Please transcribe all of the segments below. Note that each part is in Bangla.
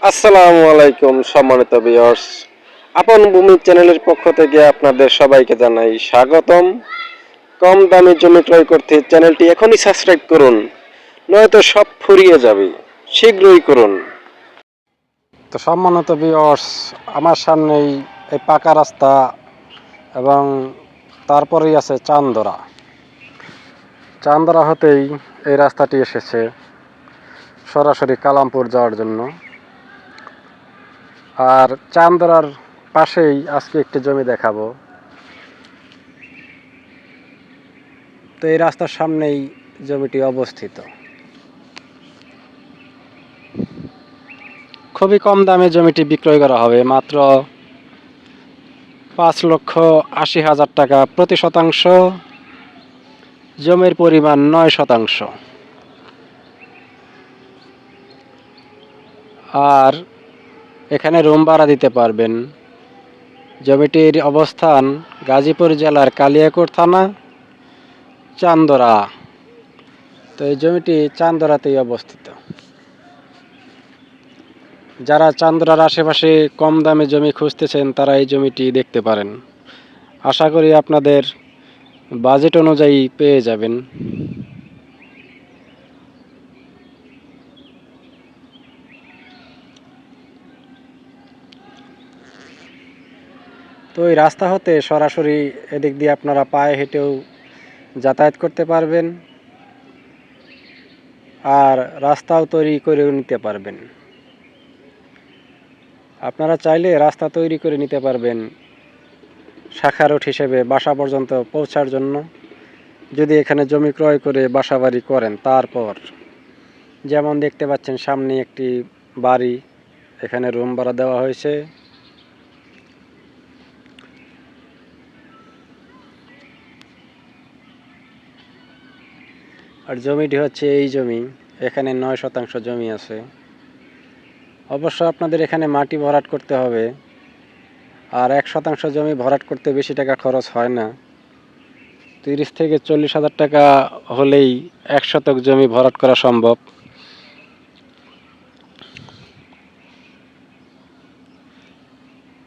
আসসালামু আলাইকুম সম্মানিত ভিউয়ার্স। আপন ভূমি চ্যানেলের পক্ষ থেকে আপনাদের সবাইকে জানাই স্বাগতম। কম দামে জমি ক্রয় করতে চ্যানেলটি এখনই সাবস্ক্রাইব করুন, নয়তো সব ফুরিয়ে যাবে। শীঘ্রই করুন। তো সম্মানিত ভিউয়ার্স, আমার সামনেই এই পাকা রাস্তা এবং তারপরেই আছে চান্দরা। চান্দরা হতেই এই রাস্তাটি এসেছে সরাসরি কালামপুর যাওয়ার জন্য। আর চান্দরার পাশেই আজকে একটি জমি দেখাবো। তো এই রাস্তার সামনেই জমিটি অবস্থিত। খুবই কম দামে জমিটি বিক্রয় করা হবে, মাত্র 5,80,000 টাকা প্রতি শতাংশ। জমির পরিমাণ 9 শতাংশ। আর এখানে রুম ভাড়া দিতে পারবেন। জমিটির অবস্থান গাজীপুর জেলার কালিয়াকৈর থানা, চান্দরা। তো এই জমিটি চান্দরাতেই অবস্থিত। যারা চান্দরার আশেপাশে কম দামে জমি খুঁজতেছেন তারা এই জমিটি দেখতে পারেন। আশা করি আপনাদের বাজেট অনুযায়ী পেয়ে যাবেন। তো এই রাস্তা হতে সরাসরি এদিক দিয়ে আপনারা পায়ে হেঁটেও যাতায়াত করতে পারবেন, আর রাস্তাও তৈরি করে নিতে পারবেন। আপনারা চাইলে রাস্তা তৈরি করে নিতে পারবেন শাখা রোড হিসেবে বাসা পর্যন্ত পৌঁছার জন্য, যদি এখানে জমি ক্রয় করে বাসাবাড়ি করেন। তারপর যেমন দেখতে পাচ্ছেন সামনে একটি বাড়ি, এখানে রুম ভাড়া দেওয়া হয়েছে। আর জমিটি হচ্ছে এই জমি, এখানে 9 শতাংশ জমি আছে। অবশ্য আপনাদের এখানে মাটি ভরাট করতে হবে, আর 1 শতাংশ জমি ভরাট করতে বেশি টাকা খরচ হয় না। 30 থেকে 40 হাজার টাকা হলেই 1 শতক জমি ভরাট করা সম্ভব।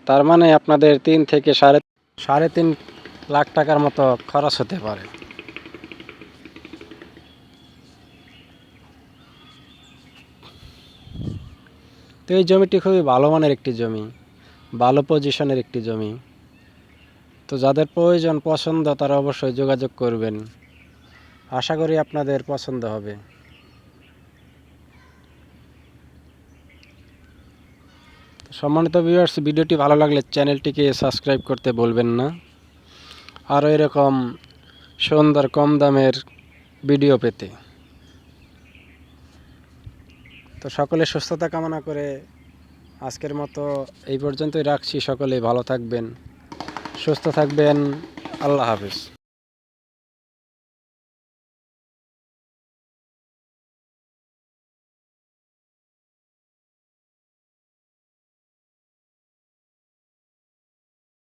তার মানে আপনাদের 3 থেকে সাড়ে তিন লাখ টাকার মতো খরচ হতে পারে। তো এই জমিটি খুবই ভালো মানের একটি জমি, ভালো পজিশনের একটি জমি। তো যাদের প্রয়োজন পছন্দ তারা অবশ্যই যোগাযোগ করবেন। আশা করি আপনাদের পছন্দ হবে। সম্মানিত ভিউয়ার্স, ভিডিওটি ভালো লাগলে চ্যানেলটিকে সাবস্ক্রাইব করতে বলবেন না। আরও এরকম সুন্দর কম দামের ভিডিও পেতে। তো সকলে সুস্থতা কামনা করে আজকের মতো এই পর্যন্তই রাখছি। সকলেই ভালো থাকবেন, সুস্থ থাকবেন। আল্লাহ হাফেজ।